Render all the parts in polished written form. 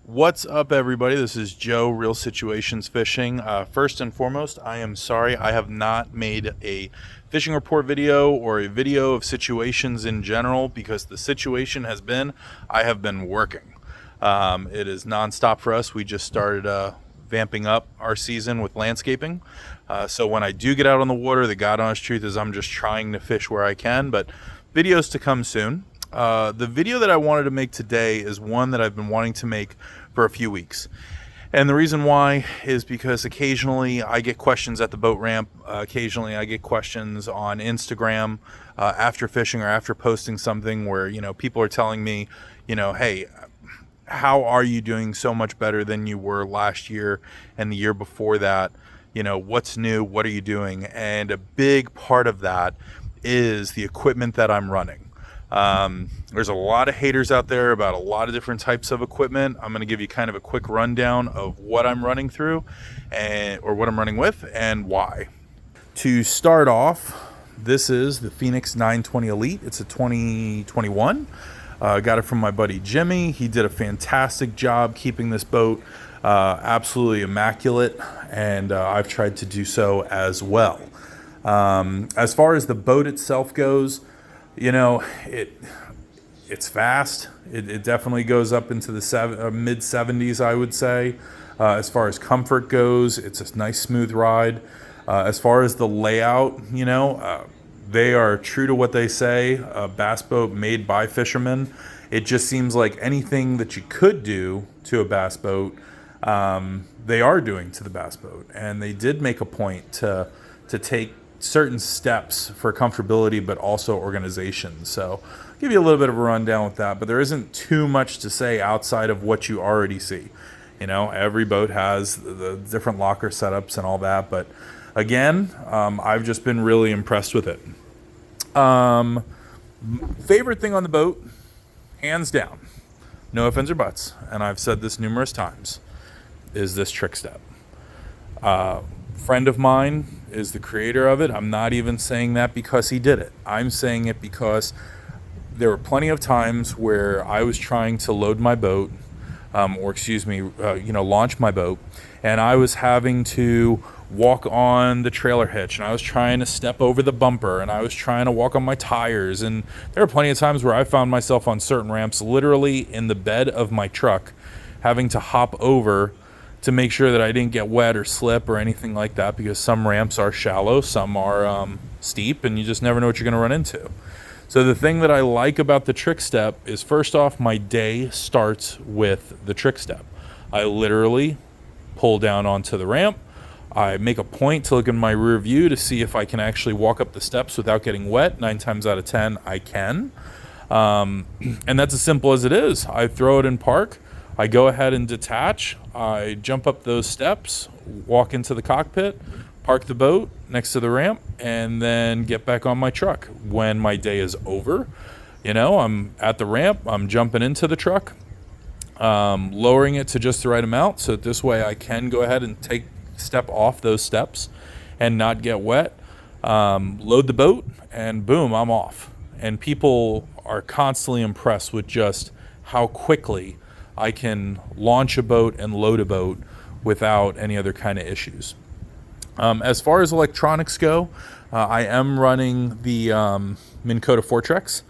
What's up, everybody? This is Joe, Real Situations Fishing. First and foremost, I am sorry I have not made a fishing report video or a video of situations in general because the situation has been I have been working. It is nonstop for us. We just started vamping up our season with landscaping. So when I do get out on the water, the God honest truth is I'm just trying to fish where I can, but videos to come soon. The video that I wanted to make today is one that I've been wanting to make for a few weeks. And the reason why is because occasionally I get questions at the boat ramp. Occasionally I get questions on Instagram after fishing or after posting something where, people are telling me, hey, how are you doing so much better than you were last year and the year before that? What's new? What are you doing? And a big part of that is the equipment that I'm running. There's a lot of haters out there about a lot of different types of equipment. I'm going to give you kind of a quick rundown of what I'm running through or what I'm running with and why. To start off, this is the Phoenix 920 Elite. It's a 2021. Got it from my buddy Jimmy. He did a fantastic job keeping this boat absolutely immaculate, and I've tried to do so as well. As far as the boat itself goes, it's fast. It definitely goes up into the mid 70s, I would say. As far as comfort goes, it's a nice smooth ride. As far as the layout, they are true to what they say. A bass boat made by fishermen. It just seems like anything that you could do to a bass boat, they are doing to the bass boat. And they did make a point to take certain steps for comfortability, but also organization. So I'll give you a little bit of a rundown with that, but there isn't too much to say outside of what you already see. Every boat has the different locker setups and all that, but again, I've just been really impressed with it. Favorite thing on the boat, hands down, no offense or buts, and I've said this numerous times, is this trick step. Friend of mine is the creator of it. I'm not even saying that because he did it. I'm saying it because there were plenty of times where I was trying to load my boat, launch my boat, and I was having to walk on the trailer hitch, and I was trying to step over the bumper, and I was trying to walk on my tires, and there are plenty of times where I found myself on certain ramps literally in the bed of my truck having to hop over to make sure that I didn't get wet or slip or anything like that, because some ramps are shallow, some are steep, and you just never know what you're going to run into. So the thing that I like about the trick step is, first off, my day starts with the trick step. I literally pull down onto the ramp. I make a point to look in my rear view to see if I can actually walk up the steps without getting wet. 9 times out of 10, I can. And that's as simple as it is. I throw it in park. I go ahead and detach. I jump up those steps, walk into the cockpit, park the boat next to the ramp, and then get back on my truck. When my day is over, I'm at the ramp, I'm jumping into the truck, lowering it to just the right amount so that this way I can go ahead and step off those steps and not get wet, load the boat, and boom, I'm off. And people are constantly impressed with just how quickly I can launch a boat and load a boat without any other kind of issues. As far as electronics go, I am running the Minn Kota Fortrex.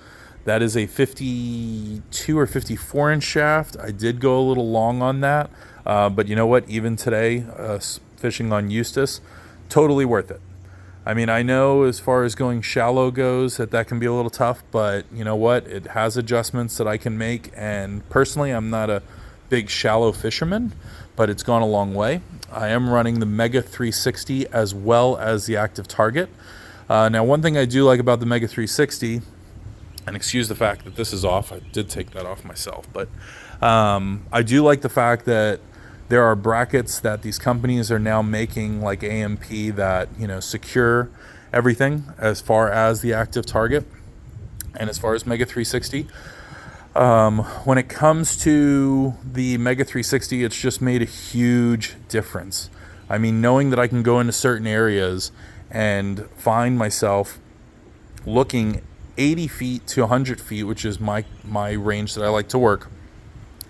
That is a 52 or 54 inch shaft. I did go a little long on that, but you know what? Even today, fishing on Eustis, totally worth it. I mean, I know as far as going shallow goes that can be a little tough, but you know what? It has adjustments that I can make, and personally, I'm not a big shallow fisherman, but it's gone a long way. I am running the Mega 360 as well as the Active Target. Now, one thing I do like about the Mega 360, and excuse the fact that this is off, I did take that off myself, but I do like the fact that there are brackets that these companies are now making, like AMP, that secure everything as far as the Active Target and as far as Mega 360. When it comes to the Mega 360, it's just made a huge difference. I mean, knowing that I can go into certain areas and find myself looking 80 feet to 100 feet, which is my range that I like to work,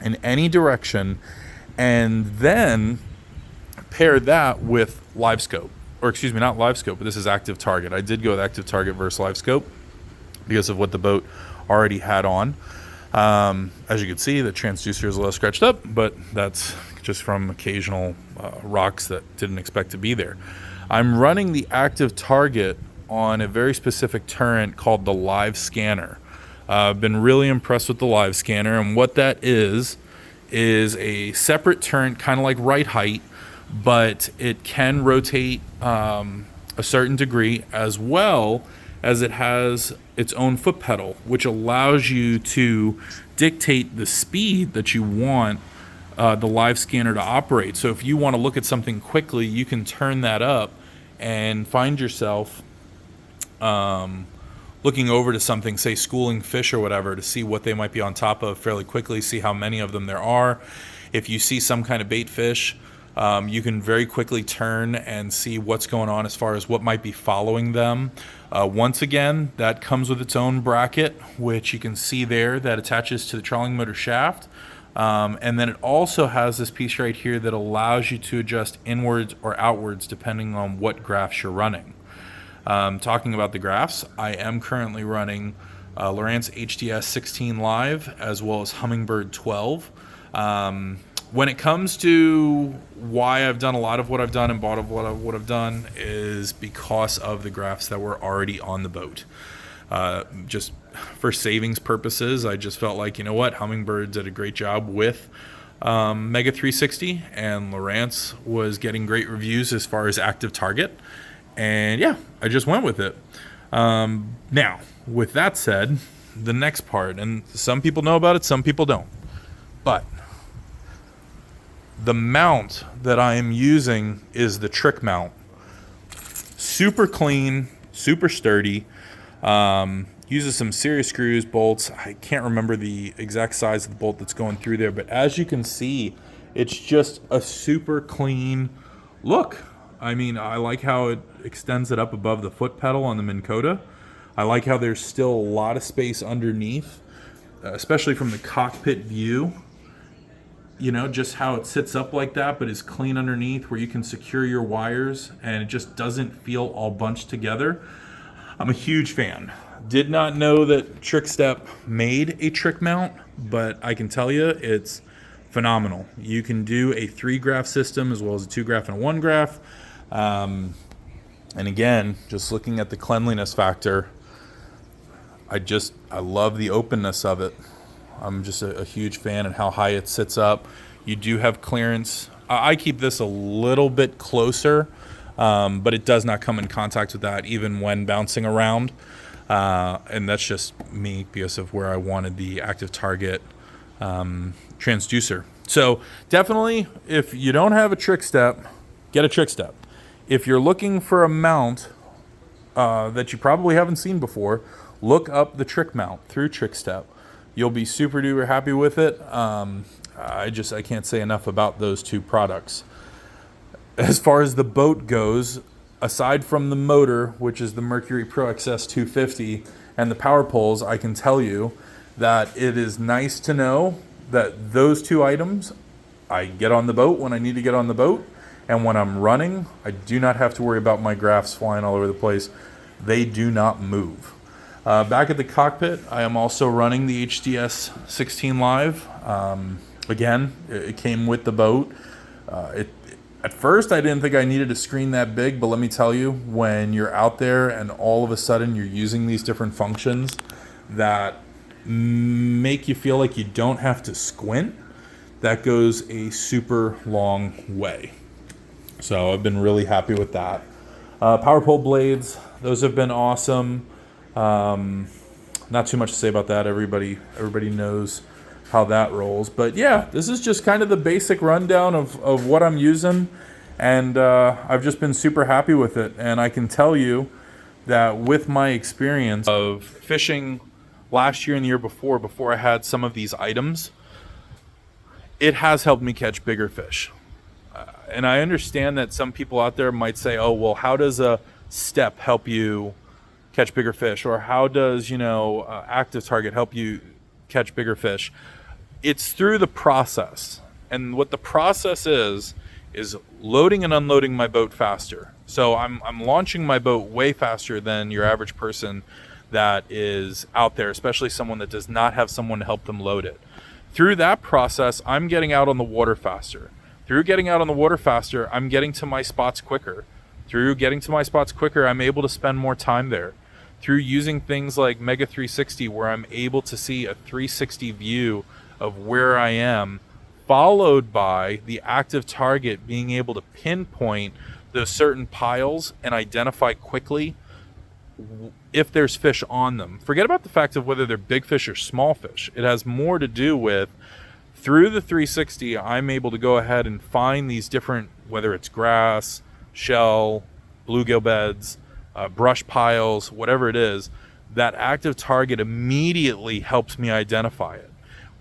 in any direction, and then pair that with live scope, or excuse me, not live scope, but this is active target. I did go with active target versus live scope because of what the boat already had on. As you can see, the transducer is a little scratched up, but that's just from occasional rocks that didn't expect to be there. I'm running the active target on a very specific turret called the Live Scanner. I've been really impressed with the Live Scanner, and what that is a separate turret, kind of like right height, but it can rotate a certain degree, as well as it has its own foot pedal, which allows you to dictate the speed that you want the Live Scanner to operate. So if you want to look at something quickly, you can turn that up and find yourself looking over to something, say schooling fish or whatever, to see what they might be on top of fairly quickly, see how many of them there are. If you see some kind of bait fish, you can very quickly turn and see what's going on as far as what might be following them. Once again, that comes with its own bracket, which you can see there, that attaches to the trolling motor shaft. And then it also has this piece right here that allows you to adjust inwards or outwards depending on what graphs you're running. Talking about the graphs, I am currently running Lowrance HDS 16 Live as well as Humminbird 12. When it comes to why I've done a lot of what I've done and bought of what I've done is because of the graphs that were already on the boat. Just for savings purposes, I just felt like, you know what, Humminbird did a great job with Mega 360, and Lowrance was getting great reviews as far as active target. And yeah, I just went with it. Now, with that said, the next part, and some people know about it, some people don't. But the mount that I am using is the trick mount. Super clean, super sturdy. Uses some serious screws, bolts. I can't remember the exact size of the bolt that's going through there, but as you can see, it's just a super clean look. I mean, I like how it extends it up above the foot pedal on the Minn Kota. I like how there's still a lot of space underneath, especially from the cockpit view. You know, just how it sits up like that, but is clean underneath, where you can secure your wires and it just doesn't feel all bunched together. I'm a huge fan. Did not know that Trickstep made a trick mount, but I can tell you it's phenomenal. You can do a 3-graph system as well as a 2-graph and a 1-graph. And again, just looking at the cleanliness factor, I love the openness of it. I'm just a huge fan and how high it sits up. You do have clearance. I keep this a little bit closer, but it does not come in contact with that even when bouncing around. And that's just me because of where I wanted the active target transducer. So definitely, if you don't have a Trickstep, get a Trickstep. If you're looking for a mount that you probably haven't seen before, look up the trick mount through Trickstep. You'll be super duper happy with it. I can't say enough about those two products. As far as the boat goes, aside from the motor, which is the Mercury Pro XS 250, and the power poles, I can tell you that it is nice to know that those two items, I get on the boat when I need to get on the boat, and when I'm running, I do not have to worry about my graphs flying all over the place. They do not move. Back at the cockpit, I am also running the HDS 16 Live. Again, it came with the boat. At first, I didn't think I needed a screen that big, but let me tell you, when you're out there and all of a sudden you're using these different functions that make you feel like you don't have to squint, that goes a super long way. So I've been really happy with that. Power pole blades, those have been awesome. Not too much to say about that. Everybody knows how that rolls. But yeah, this is just kind of the basic rundown of what I'm using, and I've just been super happy with it. And I can tell you that with my experience of fishing last year and the year before I had some of these items, it has helped me catch bigger fish. And I understand that some people out there might say, oh, well, how does a step help you catch bigger fish? Or how does, active target help you catch bigger fish? It's through the process. And what the process is loading and unloading my boat faster. So I'm launching my boat way faster than your average person that is out there, especially someone that does not have someone to help them load it. Through that process, I'm getting out on the water faster. Through getting out on the water faster, I'm getting to my spots quicker. Through getting to my spots quicker, I'm able to spend more time there. Through using things like Mega 360, where I'm able to see a 360 view of where I am, followed by the active target being able to pinpoint those certain piles and identify quickly if there's fish on them. Forget about the fact of whether they're big fish or small fish. It has more to do with, through the 360, I'm able to go ahead and find these different, whether it's grass, shell, bluegill beds, brush piles, whatever it is, that active target immediately helps me identify it.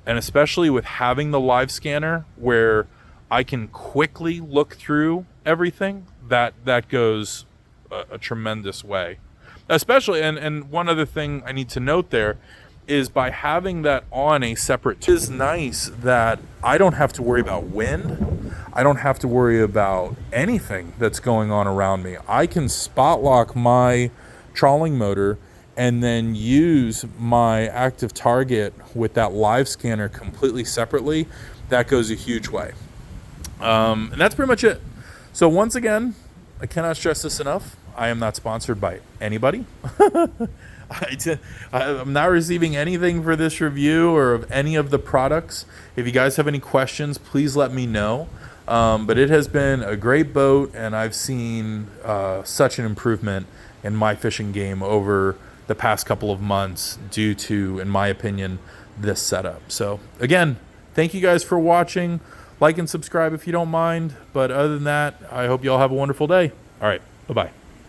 And especially with having the live scanner where I can quickly look through everything, that goes a tremendous way. Especially, and one other thing I need to note there is, by having that on a separate, it is nice that I don't have to worry about wind. I don't have to worry about anything that's going on around me. I can spot lock my trawling motor and then use my active target with that live scanner completely separately. That goes a huge way. And that's pretty much it. So once again, I cannot stress this enough. I am not sponsored by anybody. I'm not receiving anything for this review or of any of the products. If you guys have any questions, please let me know. But it has been a great boat, and I've seen such an improvement in my fishing game over the past couple of months due to, in my opinion, this setup. So again, thank you guys for watching. Like and subscribe if you don't mind. But other than that, I hope you all have a wonderful day. All right, bye-bye.